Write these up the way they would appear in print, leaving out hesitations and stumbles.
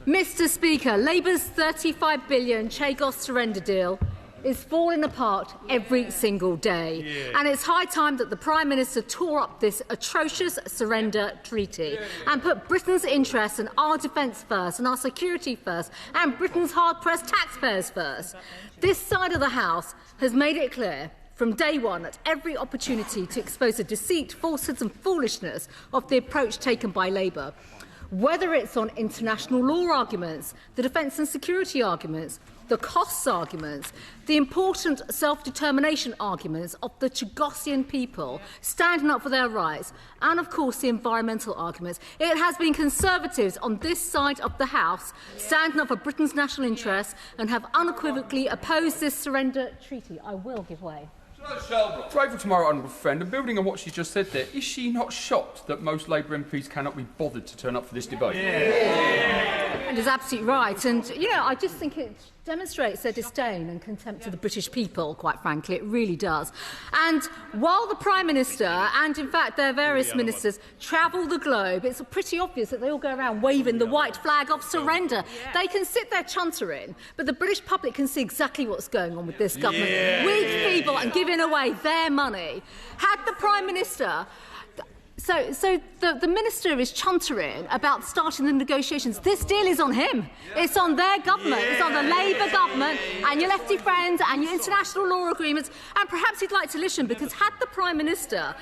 Mr. Speaker, Labour's £35 billion Chagos surrender deal is falling apart every single day. And it's high time that the Prime Minister tore up this atrocious surrender treaty and put Britain's interests and our defence first and our security first and Britain's hard-pressed taxpayers first. This side of the House has made it clear from day one at every opportunity to expose the deceit, falsehoods and foolishness of the approach taken by Labour. Whether it's on international law arguments, the defence and security arguments, the costs arguments, the important self-determination arguments of the Chagosian people standing up for their rights, and of course the environmental arguments. It has been Conservatives on this side of the House standing up for Britain's national interests and have unequivocally opposed this surrender treaty. I will give way. Grateful to my honourable friend, and building on what she just said there, is she not shocked that most Labour MPs cannot be bothered to turn up for this debate? And is absolutely right. And, I just think it demonstrates their disdain and contempt for the British people, quite frankly. It really does. And while the Prime Minister and, in fact, their various ministers travel the globe, it's pretty obvious that they all go around waving the white flag of surrender. They can sit there chuntering, but the British public can see exactly what's going on with this government. Weak people and giving away their money. Had the Prime Minister... So the Minister is chuntering about starting the negotiations. This deal is on him. It's on their government. It's on the Labour government and your lefty friends and your international law agreements. And perhaps he'd like to listen, because had the Prime Minister...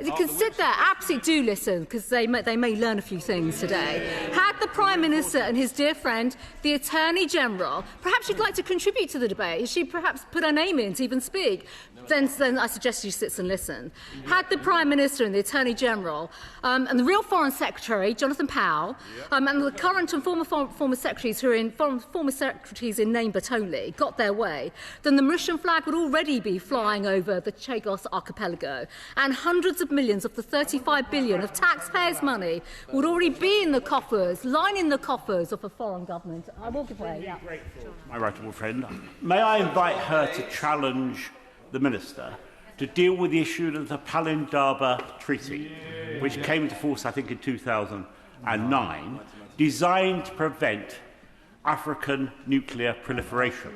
You can sit there, absolutely do listen, because they may learn a few things today. Had the Prime Minister and his dear friend, the Attorney-General, perhaps she'd like to contribute to the debate. She'd perhaps put her name in to even speak. Then I suggest she sits and listens. Had the Prime Minister and the Attorney-General and the real Foreign Secretary, Jonathan Powell, and the current and former secretaries who are former secretaries in name but only, got their way, then the Mauritian flag would already be flying over the Chagos archipelago, and hundreds of millions of the £35 billion of taxpayers' money would already be in the coffers, lining the coffers of a foreign government. I will give way. My right honourable friend, may I invite her to challenge the Minister to deal with the issue of the Palindaba Treaty, which came into force, I think, in 2009, designed to prevent African nuclear proliferation.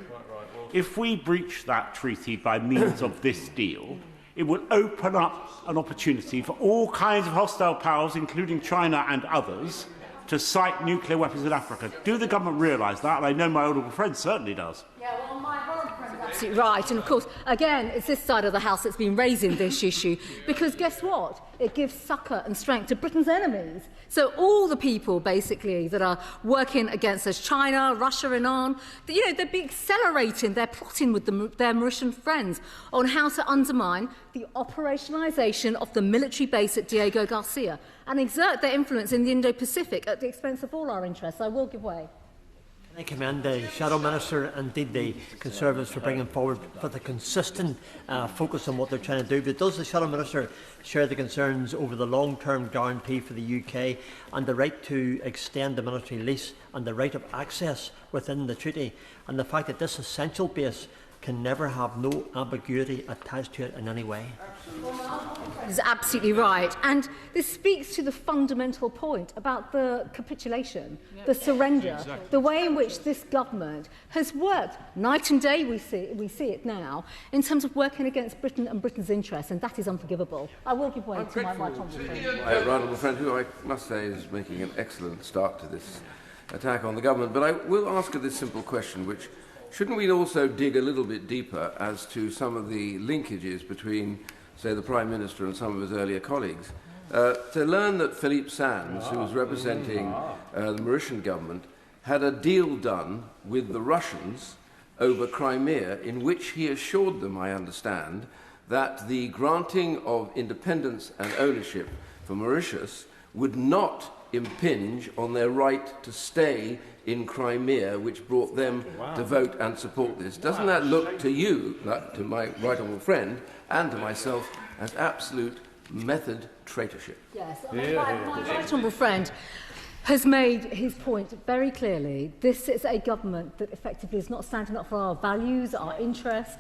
If we breach that treaty by means of this deal, it will open up an opportunity for all kinds of hostile powers, including China and others, to site nuclear weapons in Africa. Do the government realise that? And I know my honourable friend certainly does. Yeah, well, my honourable friend is absolutely right. And, of course, again, it's this side of the House that's been raising this issue, because guess what? It gives succour and strength to Britain's enemies. So all the people, basically, that are working against us, China, Russia, Iran, they'd be accelerating their plotting with their Mauritian friends on how to undermine the operationalisation of the military base at Diego Garcia and exert their influence in the Indo-Pacific at the expense of all our interests. I will give way. I commend the Shadow Minister and indeed the Conservatives for bringing forward with a consistent focus on what they're trying to do. But does the Shadow Minister share the concerns over the long-term guarantee for the UK and the right to extend the military lease and the right of access within the treaty, and the fact that this essential base can never have no ambiguity attached to it in any way? Is absolutely right. And this speaks to the fundamental point about the capitulation, the surrender, the way in which this government has worked night and day, we see it now, in terms of working against Britain and Britain's interests, and that is unforgivable. I will give way to my right honourable friend. My right honourable friend, who I must say is making an excellent start to this attack on the government. But I will ask her this simple question, which shouldn't we also dig a little bit deeper as to some of the linkages between, say, the Prime Minister and some of his earlier colleagues, to learn that Philippe Sands, who was representing the Mauritian government, had a deal done with the Russians over Crimea, in which he assured them, I understand, that the granting of independence and ownership for Mauritius would not impinge on their right to stay in Crimea, which brought them to vote and support this. Doesn't that look to you, to my right honourable friend, and to myself, as absolute method traitorship? Yes, my right honourable friend has made his point very clearly. This is a government that effectively is not standing up for our values, our interests,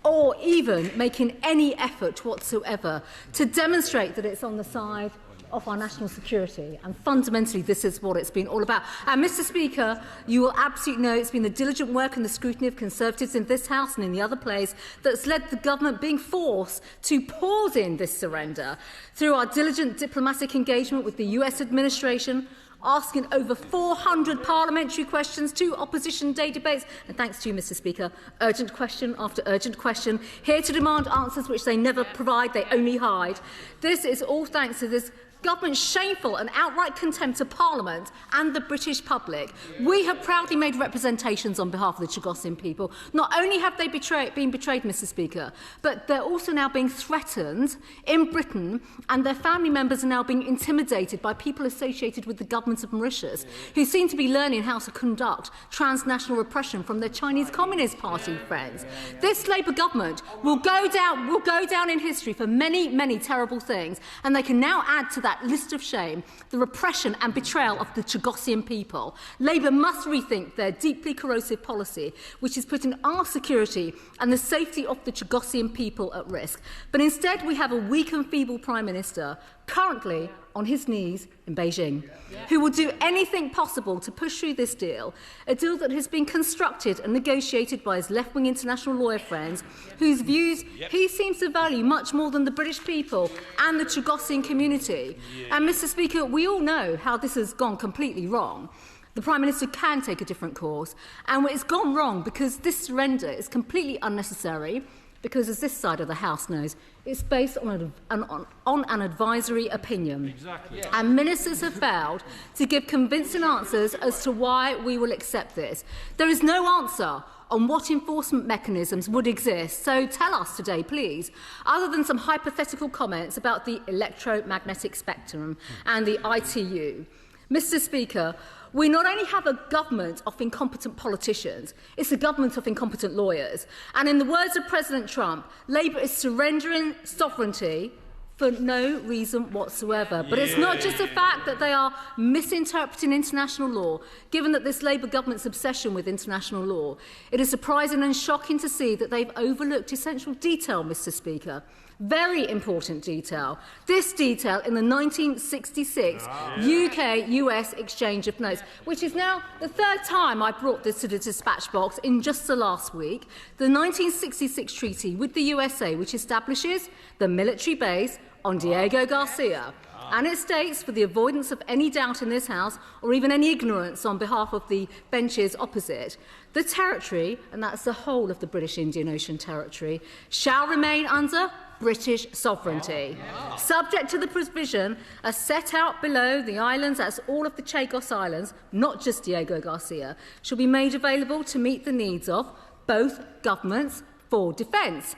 or even making any effort whatsoever to demonstrate that it's on the side of our national security. And fundamentally, this is what it's been all about. And, Mr. Speaker, you will absolutely know it's been the diligent work and the scrutiny of Conservatives in this House and in the other place that's led the government being forced to pause in this surrender through our diligent diplomatic engagement with the US administration, asking over 400 parliamentary questions, 2 opposition day debates, and thanks to you, Mr. Speaker, urgent question after urgent question, here to demand answers which they never provide, they only hide. This is all thanks to this government's shameful and outright contempt of Parliament and the British public. We have proudly made representations on behalf of the Chagos people. Not only have they been betrayed, Mr. Speaker, but they're also now being threatened in Britain, and their family members are now being intimidated by people associated with the government of Mauritius, who seem to be learning how to conduct transnational repression from their Chinese Communist Party friends. This Labour government will go down in history for many, many terrible things, and they can now add to that list of shame the repression and betrayal of the Chagosian people. Labour must rethink their deeply corrosive policy, which is putting our security and the safety of the Chagosian people at risk. But instead, we have a weak and feeble Prime Minister currently on his knees in Beijing, who will do anything possible to push through this deal, a deal that has been constructed and negotiated by his left-wing international lawyer friends, whose views he seems to value much more than the British people and the Chagosian community. And, Mr. Speaker, we all know how this has gone completely wrong. The Prime Minister can take a different course, and it's gone wrong because this surrender is completely unnecessary, because, as this side of the House knows, it's based on an advisory opinion. Exactly. And ministers have failed to give convincing answers as to why we will accept this. There is no answer on what enforcement mechanisms would exist. So tell us today, please, other than some hypothetical comments about the electromagnetic spectrum and the ITU. Mr. Speaker, we not only have a government of incompetent politicians, it's a government of incompetent lawyers. And in the words of President Trump, Labour is surrendering sovereignty for no reason whatsoever. But it's not just the fact that they are misinterpreting international law, given that this Labour government's obsession with international law. It is surprising and shocking to see that they've overlooked essential detail, Mr. Speaker. Very important detail. This detail in the 1966 UK-US exchange of notes, which is now the 3rd time I brought this to the dispatch box in just the last week. The 1966 treaty with the USA, which establishes the military base on Diego Garcia. And it states, for the avoidance of any doubt in this House, or even any ignorance on behalf of the benches opposite, the territory, and that's the whole of the British Indian Ocean Territory, shall remain under British sovereignty, subject to the provision as set out below. The islands, that's all of the Chagos Islands, not just Diego Garcia, shall be made available to meet the needs of both governments for defence.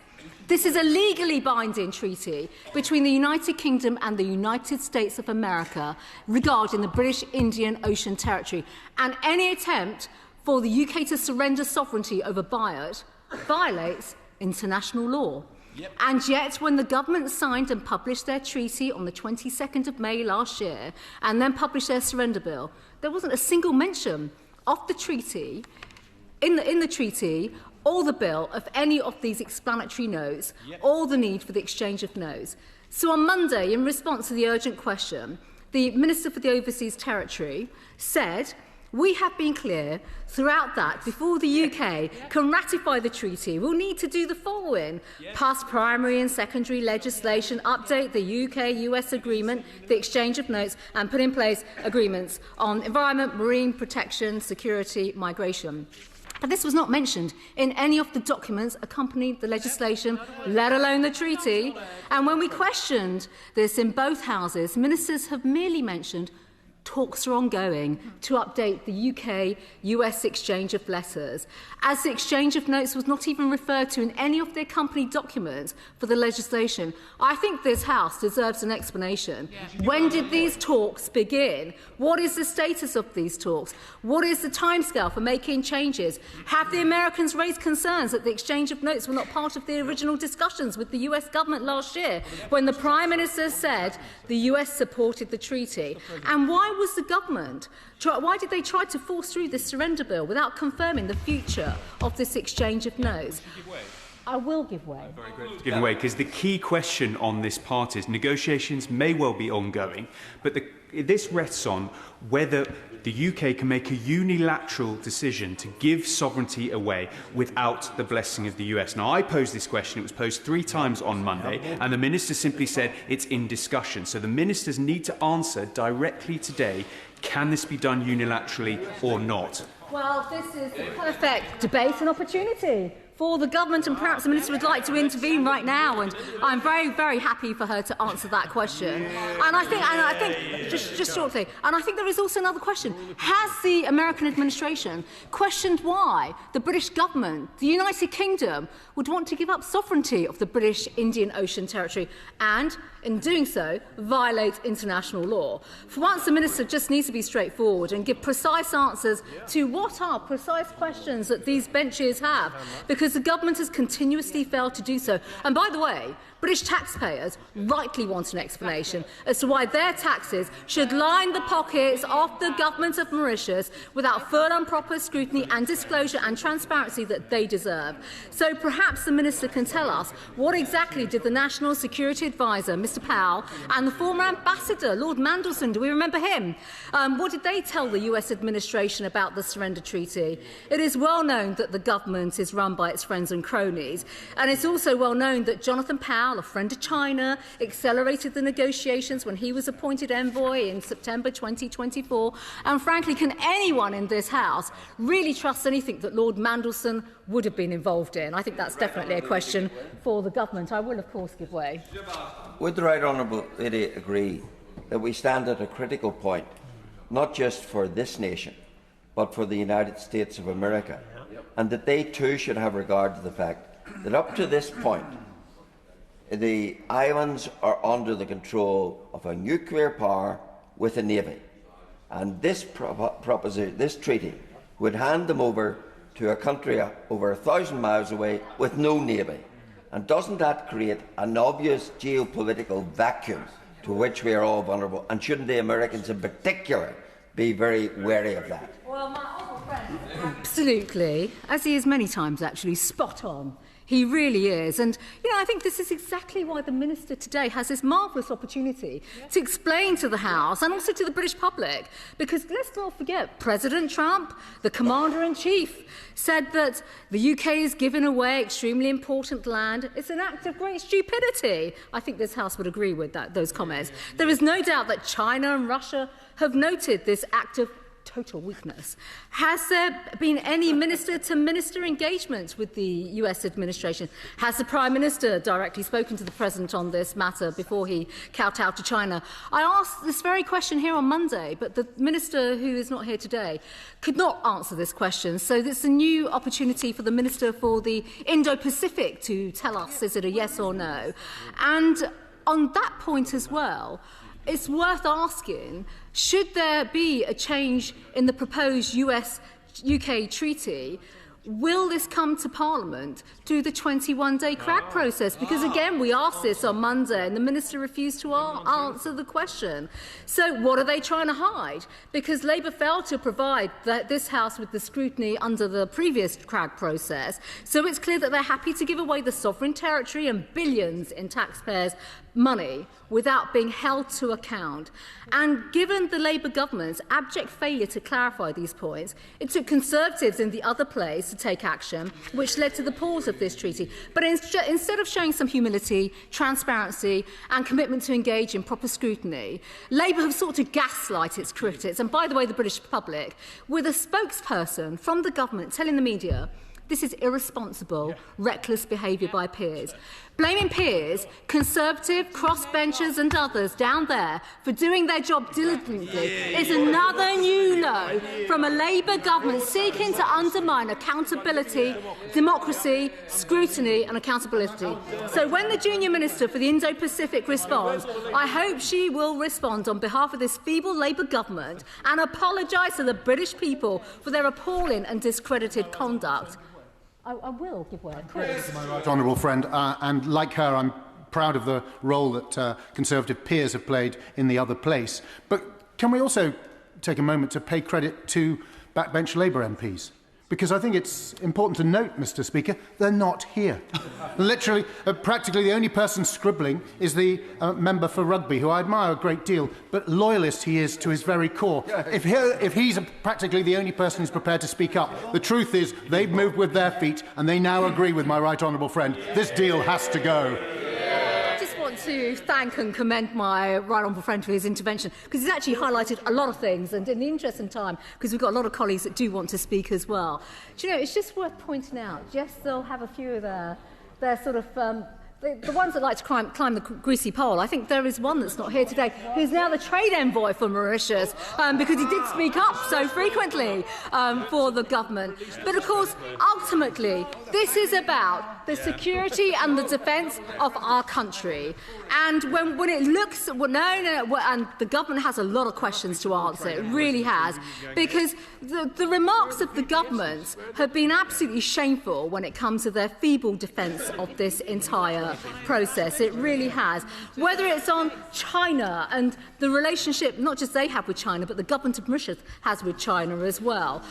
This is a legally binding treaty between the United Kingdom and the United States of America regarding the British Indian Ocean Territory, and any attempt for the UK to surrender sovereignty over Biot violates international law. And yet, when the government signed and published their treaty on the 22nd of May last year, and then published their surrender bill, there wasn't a single mention of the treaty, in the treaty, or the bill, of any of these explanatory notes, or the need for the exchange of notes. So on Monday, in response to the urgent question, the Minister for the Overseas Territory said, "We have been clear throughout that before the UK can ratify the treaty, we'll need to do the following: pass primary and secondary legislation, update the UK-US agreement, the exchange of notes, and put in place agreements on environment, marine protection, security, migration." But this was not mentioned in any of the documents accompanying the legislation, let alone the treaty. And when we questioned this in both houses, ministers have merely mentioned talks are ongoing to update the UK-US exchange of letters, as the exchange of notes was not even referred to in any of the accompanied documents for the legislation. I think this House deserves an explanation. When did these talks begin? What is the status of these talks? What is the timescale for making changes? Have the Americans raised concerns that the exchange of notes were not part of the original discussions with the US government last year, when the Prime Minister said the US supported the treaty? And why did they try to force through this surrender bill without confirming the future of this exchange of notes? I will give way. Very grateful to give way, because the key question on this part is negotiations may well be ongoing, but this rests on whether the UK can make a unilateral decision to give sovereignty away without the blessing of the US. Now, I posed this question. It was posed 3 times on Monday, and the Minister simply said it's in discussion. So the Ministers need to answer directly today, can this be done unilaterally or not? Well, this is the perfect debate and opportunity for the government, and perhaps the Minister would like to intervene right now, and I'm very, very happy for her to answer that question. And I think just shortly, and I think there is also another question. Has the American administration questioned why the British government, the United Kingdom, would want to give up sovereignty of the British Indian Ocean Territory and, in doing so, violate international law? For once, the Minister just needs to be straightforward and give precise answers to what are precise questions that these benches have, because the government has continuously failed to do so. And by the way, British taxpayers rightly want an explanation as to why their taxes should line the pockets of the government of Mauritius without full and proper scrutiny and disclosure and transparency that they deserve. So perhaps the Minister can tell us what exactly did the National Security Advisor, Mr Powell, and the former Ambassador, Lord Mandelson, do we remember him? What did they tell the US administration about the surrender treaty? It is well known that the government is run by its friends and cronies, and it's also well known that Jonathan Powell, a friend of China, accelerated the negotiations when he was appointed envoy in September 2024. And frankly, can anyone in this House really trust anything that Lord Mandelson would have been involved in? I think that's definitely a question for the government. I will, of course, give way. Would the Right Honourable Lady agree that we stand at a critical point, not just for this nation, but for the United States of America, and that they too should have regard to the fact that up to this point, the islands are under the control of a nuclear power with a navy, and this this treaty would hand them over to a country over 1,000 miles away with no navy. And doesn't that create an obvious geopolitical vacuum to which we are all vulnerable? And shouldn't the Americans in particular be very wary of that? Well, my honourable friend, absolutely, as he is many times actually, spot on. He really is. And, I think this is exactly why the Minister today has this marvellous opportunity to explain to the House and also to the British public. Because let's not forget, President Trump, the Commander-in-Chief, said that the UK is giving away extremely important land. It's an act of great stupidity. I think this House would agree with those comments. There is no doubt that China and Russia have noted this act of total weakness. Has there been any minister-to-minister engagement with the US administration? Has the Prime Minister directly spoken to the President on this matter before he kowtowed to China? I asked this very question here on Monday, but the Minister, who is not here today, could not answer this question. So it's a new opportunity for the Minister for the Indo-Pacific to tell us, is it a yes or no? And on that point as well, it's worth asking, should there be a change in the proposed US-UK treaty, will this come to Parliament through the 21-day CRAG process? Because, again, we asked this on Monday and the Minister refused to answer the question. So what are they trying to hide? Because Labour failed to provide this House with the scrutiny under the previous CRAG process. So it's clear that they're happy to give away the sovereign territory and billions in taxpayers' money without being held to account. And given the Labour government's abject failure to clarify these points, it took Conservatives in the other place to take action, which led to the pause of this treaty. But instead of showing some humility, transparency and commitment to engage in proper scrutiny, Labour have sought to gaslight its critics, and by the way, the British public, with a spokesperson from the government telling the media this is irresponsible, reckless behaviour by peers. Blaming peers, Conservative, crossbenchers and others down there for doing their job diligently is another new low from a Labour government seeking to undermine accountability, democracy, scrutiny and accountability. So when the junior minister for the Indo-Pacific responds, I hope she will respond on behalf of this feeble Labour government and apologise to the British people for their appalling and discredited conduct. I will give way, of course. My right honourable friend, and like her, I'm proud of the role that Conservative peers have played in the other place. But can we also take a moment to pay credit to backbench Labour MPs? because I think it's important to note, Mr. Speaker, they're not here. Literally, practically the only person scribbling is the member for Rugby, who I admire a great deal, but loyalist he is to his very core. If he's practically the only person who's prepared to speak up, the truth is they've moved with their feet and they now agree with my right honourable friend. This deal has to go. To thank and commend my right honourable friend for his intervention, because he's actually highlighted a lot of things, and in the interest of time, because we've got a lot of colleagues that do want to speak as well. Do you know, it's just worth pointing out, yes, they'll have a few of their sort of the ones that like to climb the greasy pole. I think there is one that's not here today, who's now the trade envoy for Mauritius, because he did speak up so frequently for the government. But of course, ultimately, this is about the security and the defence of our country. And when it looks, and the government has a lot of questions to answer, it really has, because the remarks of the government have been absolutely shameful when it comes to their feeble defence of this entire process. It really has. Whether it's on China and the relationship, not just they have with China, but the government of Mauritius has with China as well.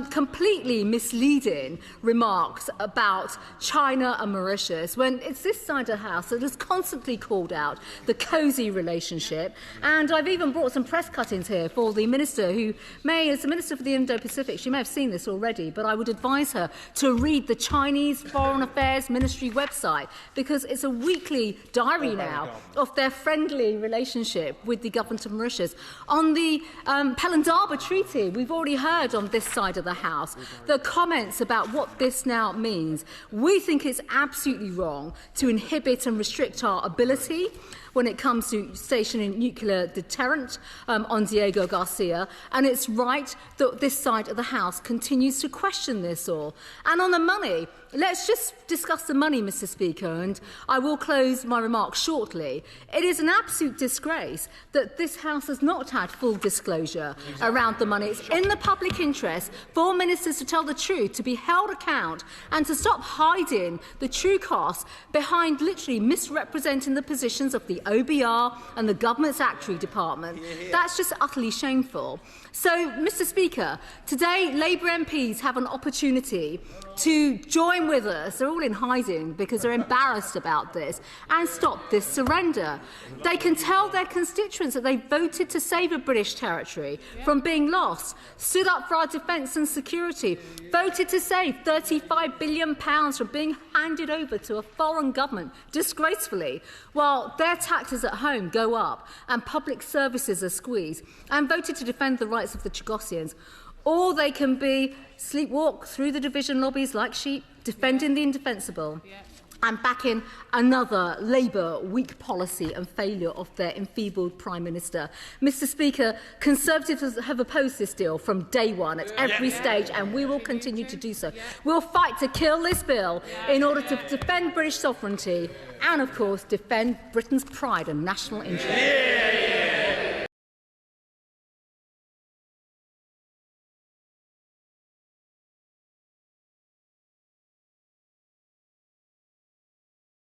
Completely misleading remarks about China and Mauritius, when it's this side of the House that has constantly called out the cosy relationship. And I've even brought some press cuttings here for the Minister, who as the Minister for the Indo-Pacific, she may have seen this already, but I would advise her to read the Chinese Foreign Affairs Ministry website, because it's a weekly diary now of their friendly relationship with the government of Mauritius. On the Palindaba Treaty, we've already heard on this side of the House the comments about what this now means. We think it's absolutely wrong to inhibit and restrict our ability when it comes to stationing nuclear deterrent on Diego Garcia, and it's right that this side of the House continues to question this all. And on the money, let's just discuss the money, Mr. Speaker, and I will close my remarks shortly. It is an absolute disgrace that this House has not had full disclosure around the money. It's in the public interest for ministers to tell the truth, to be held account, and to stop hiding the true costs behind literally misrepresenting the positions of the OBR and the government's actuary department. That's just utterly shameful. So, Mr. Speaker, today Labour MPs have an opportunity to join with us. They're all in hiding because they're embarrassed about this, and stop this surrender. They can tell their constituents that they voted to save a British territory from being lost, stood up for our defence and security, voted to save £35 billion from being handed over to a foreign government disgracefully, while their taxes at home go up and public services are squeezed, and voted to defend the rights of the Chagosians. Or they can be sleepwalk through the division lobbies like sheep, defending the indefensible, and backing another Labour weak policy and failure of their enfeebled Prime Minister. Mr. Speaker, Conservatives have opposed this deal from day one at every stage, and we will continue to do so. We'll fight to kill this bill in order to defend British sovereignty and, of course, defend Britain's pride and national interest.